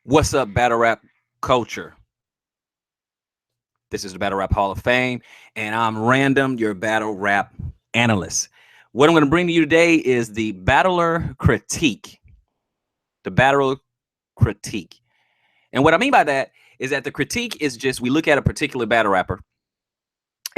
What's up, battle rap culture? This is the Battle Rap Hall of Fame, and I'm Random, your battle rap analyst. What I'm going to bring to you today is the battler critique. The battler critique. And what I mean by that is that the critique is just we look at a particular battle rapper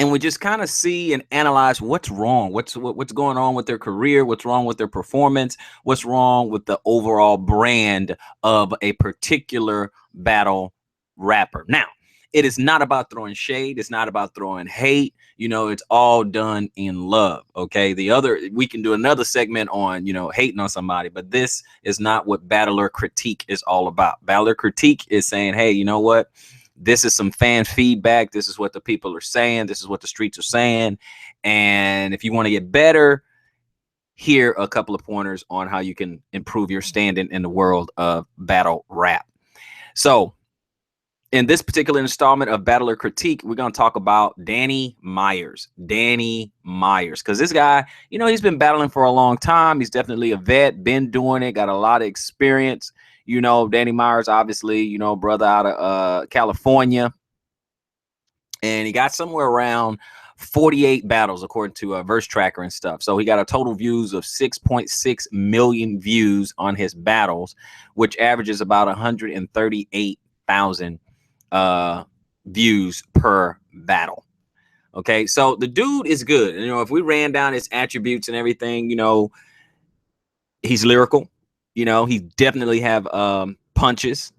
and we just kind of see and analyze what's wrong, what's going on with their career, what's wrong with their performance, what's wrong with the overall brand of a particular battle rapper. Now, it is not about throwing shade, it's not about throwing hate. It's all done in love. Okay, we can do another segment on hating on somebody, but this is not what battler critique is all about. Battler critique is saying, hey, you know what, this is some fan feedback. This is what the people are saying. This is what the streets are saying. And if you want to get better, here are a couple of pointers on how you can improve your standing in the world of battle rap. So in this particular installment of Battler Critique, we're going to talk about Danny Myers. Danny Myers. Because this guy, he's been battling for a long time. He's definitely a vet, been doing it, got a lot of experience. Danny Myers, obviously, brother out of California. And he got somewhere around 48 battles, according to Verse Tracker and stuff. So he got a total views of 6.6 million views on his battles, which averages about 138,000 views per battle. Okay, so the dude is good. If we ran down his attributes and everything, he's lyrical. He definitely have punches.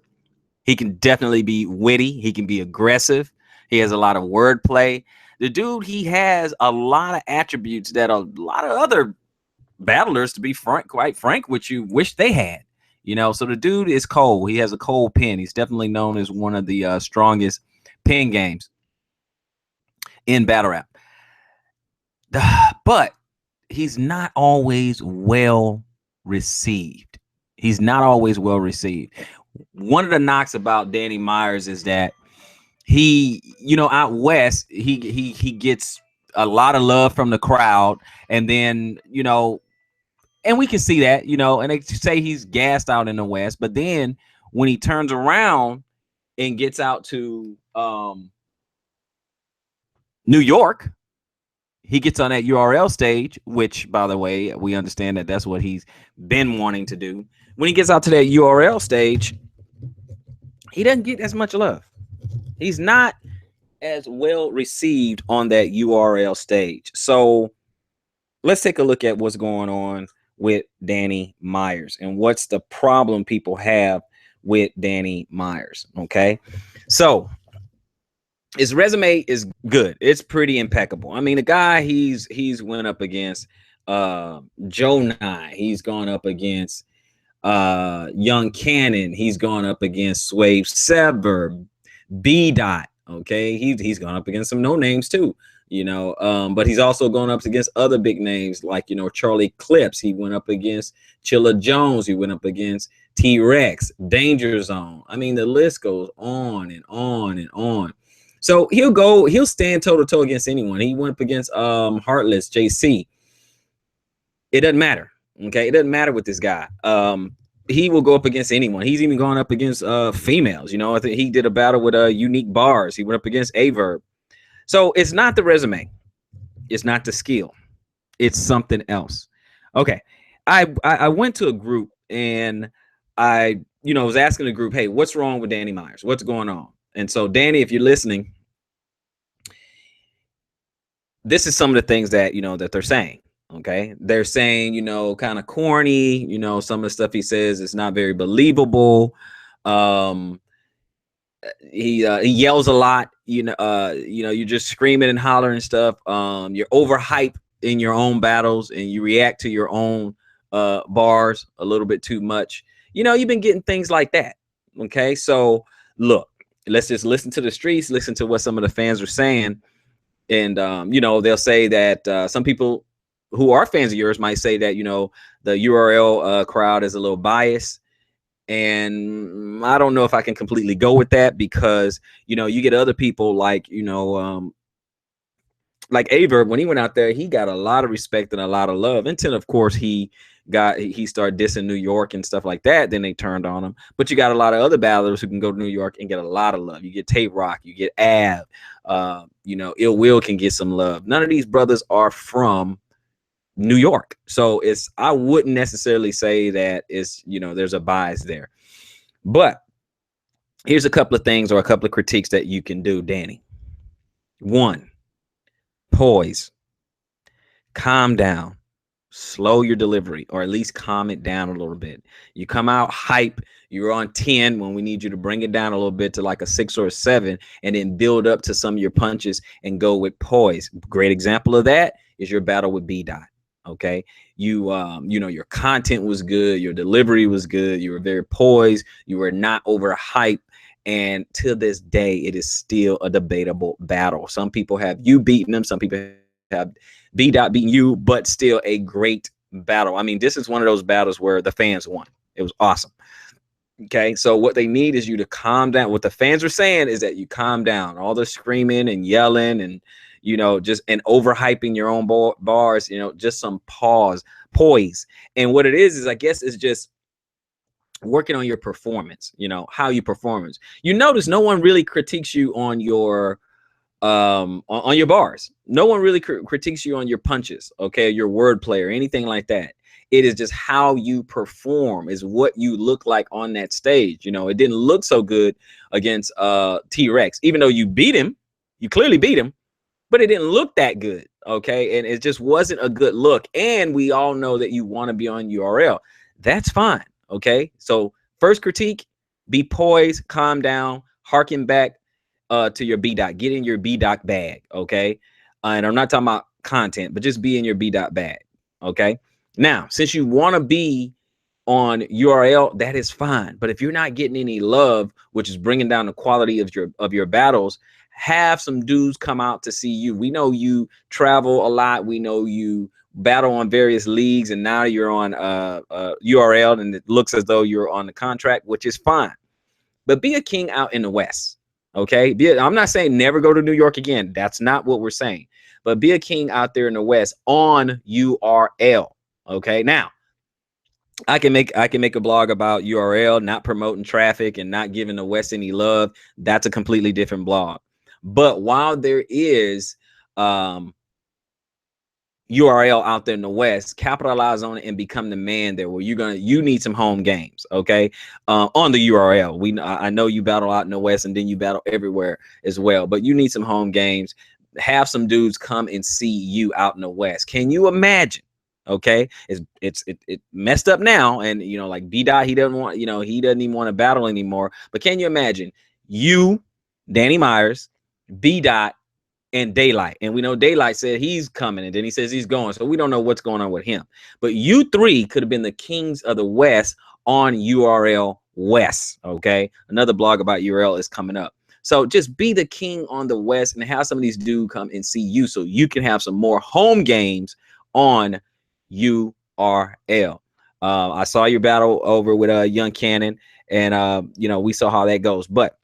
He can definitely be witty. He can be aggressive. He has a lot of wordplay. The dude, he has a lot of attributes that a lot of other battlers, to be quite frank with you, wish they had. So the dude is cold. He has a cold pen. He's definitely known as one of the strongest pen games in battle rap. But he's not always well received. He's not always well received. One of the knocks about Danny Myers is that he, out west, he gets a lot of love from the crowd, and then, and we can see that, and they say he's gassed out in the West, but then when he turns around and gets out to New York, he gets on that URL stage, which, by the way, we understand that that's what he's been wanting to do. When he gets out to that URL stage, he doesn't get as much love. He's not as well received on that URL stage. So let's take a look at what's going on with Danny Myers and what's the problem people have with Danny Myers. Okay, so his resume is good. It's pretty impeccable. I mean, the guy, he's went up against Joe Nye. He's gone up against Young Cannon. He's gone up against Swave Sever, B Dot. Okay, he's gone up against some no names too. But he's also gone up against other big names like, Charlie Clips. He went up against Chilla Jones. He went up against T-Rex, Danger Zone. I mean, the list goes on and on and on. So he'll stand toe to toe against anyone. He went up against Heartless JC. It doesn't matter. Okay, it doesn't matter with this guy. He will go up against anyone. He's even gone up against females. I think he did a battle with Unique Bars. He went up against Averb. So it's not the resume. It's not the skill. It's something else. Okay. I went to a group and I was asking the group, hey, what's wrong with Danny Myers? What's going on? And so, Danny, if you're listening, this is some of the things that, that they're saying. Okay. They're saying, kind of corny, some of the stuff he says is not very believable. He yells a lot, you're just screaming and hollering and stuff. You're overhyped in your own battles and you react to your own bars a little bit too much. You've been getting things like that. Okay. So look, let's just listen to the streets, listen to what some of the fans are saying. And, they'll say that some people who are fans of yours might say that, the URL crowd is a little biased. And I don't know if I can completely go with that because, you get other people like, like Averb, when he went out there, he got a lot of respect and a lot of love until, of course, he he started dissing New York and stuff like that. Then they turned on him. But you got a lot of other battlers who can go to New York and get a lot of love. You get Tate Rock, you get Av, Ill Will can get some love. None of these brothers are from New York. So I wouldn't necessarily say that there's a bias there. But here's a couple of things or a couple of critiques that you can do, Danny. One, poise. Calm down. Slow your delivery, or at least calm it down a little bit. You come out hype, you're on 10 when we need you to bring it down a little bit to like a 6 or a 7, and then build up to some of your punches and go with poise. Great example of that is your battle with B Dot. Okay, your content was good, your delivery was good, you were very poised, you were not over hype. And to this day, it is still a debatable battle. Some people have you beating them, some people have B Dot beating you, but still a great battle. I mean, this is one of those battles where the fans won. It was awesome. Okay, so what they need is you to calm down. What the fans are saying is that you calm down. All the screaming and yelling and just overhyping your own bars. Just some poise. And what it is I guess is just working on your performance. How you perform. You notice no one really critiques you on your bars. No one really critiques you on your punches, okay, your wordplay or anything like that. It is just how you perform, is what you look like on that stage. It didn't look so good against T-Rex, even though you beat him. You clearly beat him, but it didn't look that good, okay? And it just wasn't a good look. And we all know that you want to be on URL. That's fine, okay? So first critique, be poised, calm down, harken back to your B Dot. Get in your B Dot bag, okay? And I'm not talking about content, but just be in your B Dot bag, okay? Now, since you want to be on URL, that is fine. But if you're not getting any love, which is bringing down the quality of your battles, have some dudes come out to see you. We know you travel a lot. We know you battle on various leagues, and now you're on URL, and it looks as though you're on the contract, which is fine. But be a king out in the West. Okay, I'm not saying never go to New York again. That's not what we're saying. But be a king out there in the West on URL. Okay, now I can make a blog about URL, not promoting traffic and not giving the West any love. That's a completely different blog. But while there is URL out there in the West, capitalize on it and become the man there, where you need some home games, okay, on the URL. I know you battle out in the West and then you battle everywhere as well, but you need some home games. Have some dudes come and see you out in the West. Can you imagine? Okay, it messed up now, and like B Dot, he doesn't even want to battle anymore. But can you imagine you, Danny Myers, B Dot, and Daylight? And we know Daylight said he's coming, and then he says he's going, so we don't know what's going on with him. But you three could have been the kings of the West on URL West. Okay, another blog about URL is coming up. So just be the king on the West and have some of these dudes come and see you, so you can have some more home games on URL. I saw your battle over with Young Cannon, and we saw how that goes. But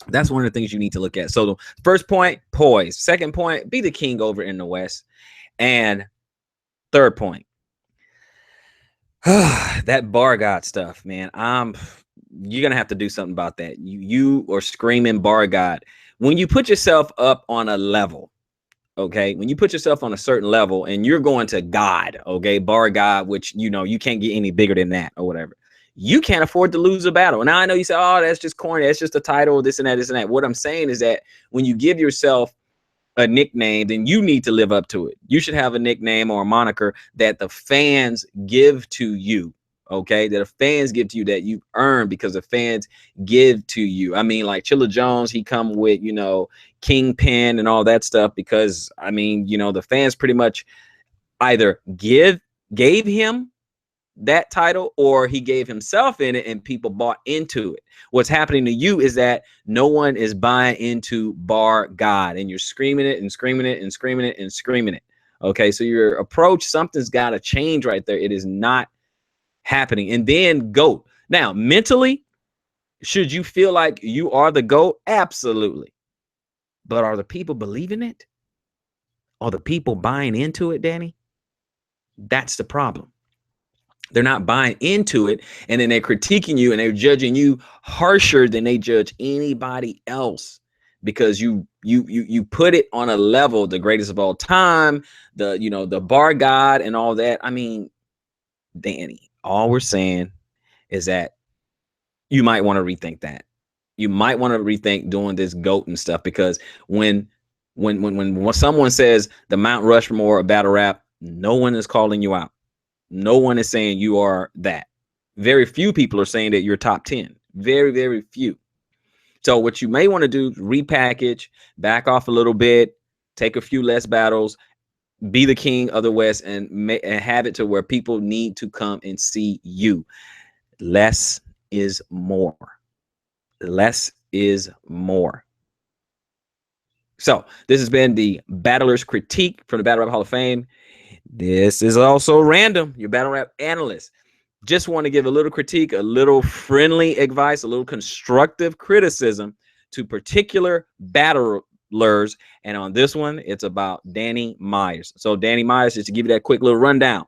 that's one of the things you need to look at. So the first point, poise. Second point, be the king over in the West. And third point, that bar god stuff, man. You're gonna have to do something about that. You are screaming bar god when you put yourself up on a level. Okay, when you put yourself on a certain level and you're going to God, okay, bar God, which you can't get any bigger than that or whatever. You can't afford to lose a battle. Now I know you say, oh, that's just corny, that's just a title, this and that, this and that. What I'm saying is that when you give yourself a nickname, then you need to live up to it. You should have a nickname or a moniker that the fans give to you. Okay, that the fans give to you, that you earn because the fans give to you. I mean, like Chilla Jones, he come with Kingpin and all that stuff because the fans pretty much either gave him that title or he gave himself in it and people bought into it. What's happening to you is that no one is buying into bar God, and you're screaming it and screaming it and screaming it and screaming it. Okay, so your approach, something's got to change right there. It is not happening. And then GOAT. Now, mentally, should you feel like you are the GOAT? Absolutely. But are the people believing it? Are the people buying into it, Danny? That's the problem. They're not buying into it, and then they're critiquing you and they're judging you harsher than they judge anybody else, because you put it on a level, the greatest of all time, the bar god and all that. I mean, Danny, all we're saying is that you might want to rethink that. You might want to rethink doing this GOAT and stuff, because when someone says the Mount Rushmore of battle rap, no one is calling you out. No one is saying you are that. Very few people are saying that you're top 10. Very, very few. So what you may want to do is repackage, back off a little bit, take a few less battles, be the king of the West, and have it to where people need to come and see you. Less is more. Less is more. So this has been the Battler's Critique from the Battle Rap Hall of Fame. This is also Random, your battle rap analyst. Just want to give a little critique, a little friendly advice, a little constructive criticism to particular battlers. And on this one, it's about Danny Myers. So Danny Myers, just to give you that quick little rundown,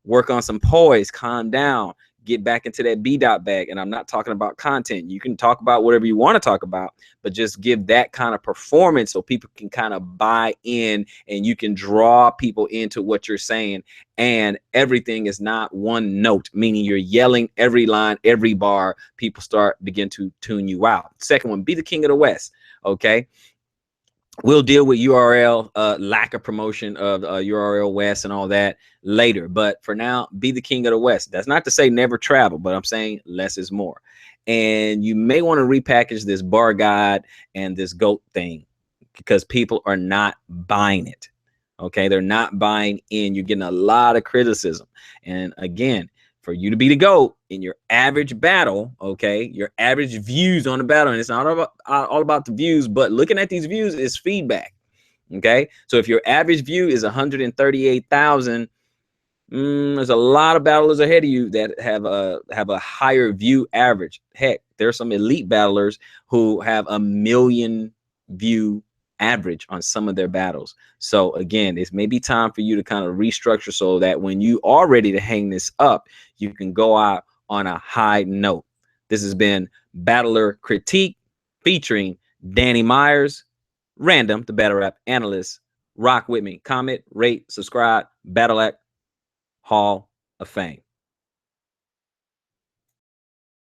work on some poise, calm down, get back into that B-dot bag. And I'm not talking about content. You can talk about whatever you want to talk about, but just give that kind of performance so people can kind of buy in and you can draw people into what you're saying. And everything is not one note, meaning you're yelling every line, every bar. People begin to tune you out. Second one, be the king of the West. Okay. We'll deal with URL, lack of promotion of URL West and all that later. But for now, be the king of the West. That's not to say never travel, but I'm saying less is more. And you may want to repackage this bar guide and this GOAT thing, because people are not buying it. Okay, they're not buying in. You're getting a lot of criticism. And again, for you to be the GOAT in your average battle, okay, your average views on the battle, and it's not all about the views, but looking at these views is feedback. Okay, so if your average view is 138,000, there's a lot of battlers ahead of you that have a higher view average. Heck, there's some elite battlers who have 1 million view average on some of their battles. So again, it's maybe time for you to kind of restructure so that when you are ready to hang this up, you can go out on a high note. This has been Battler Critique featuring Danny Myers, Random, the battle rap analyst. Rock with me. Comment, rate, subscribe. Battle Rap Hall of Fame.